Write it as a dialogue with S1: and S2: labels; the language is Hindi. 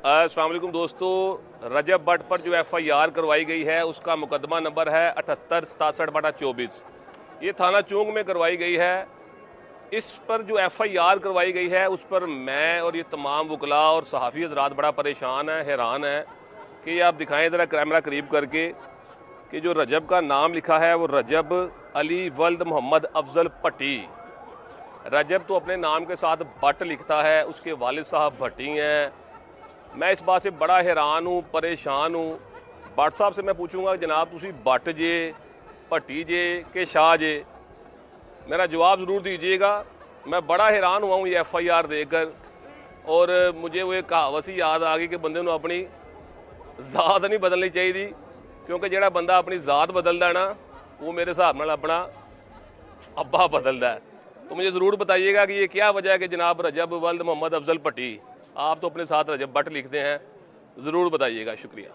S1: अस्सलाम वालेकुम दोस्तों, रजब भट्ट पर जो FIR करवाई गई है उसका मुकदमा नंबर है 7867/24। ये थाना चूंग में करवाई गई है। इस पर जो FIR करवाई गई है उस पर मैं और ये तमाम वकला और सहाफ़ी हज़रात बड़ा परेशान है, हैरान है कि ये आप दिखाएं ज़रा कैमरा करीब करके कि जो रजब का नाम लिखा है वो रजब अली वल्द मोहम्मद अफजल भट्टी। रजब तो अपने नाम के साथ भट्ट लिखता है, उसके वालिद साहब भट्टी हैं। मैं इस बात से बड़ा हैरान हूँ, परेशान हूँ। भट्ट साहब से मैं पूछूंगा जनाब तुसी भट्ट जे, भट्टी जे के शाह जे, मेरा जवाब ज़रूर दीजिएगा। मैं बड़ा हैरान हुआ हूँ ये FIR देकर, और मुझे वो एक कहावत सी याद आ गई कि बंदे नूं अपनी ज़ात नहीं बदलनी चाहिए, क्योंकि जिहड़ा बंदा अपनी ज़ात बदलता है ना वो मेरे हिसाब नाल अपना अब्बा बदलता है। तो मुझे ज़रूर बताइएगा कि ये क्या वजह है कि जनाब रजब वल्द मोहम्मद अफजल भट्टी, आप तो अपने साथ रजब भट्ट लिखते हैं। ज़रूर बताइएगा, शुक्रिया।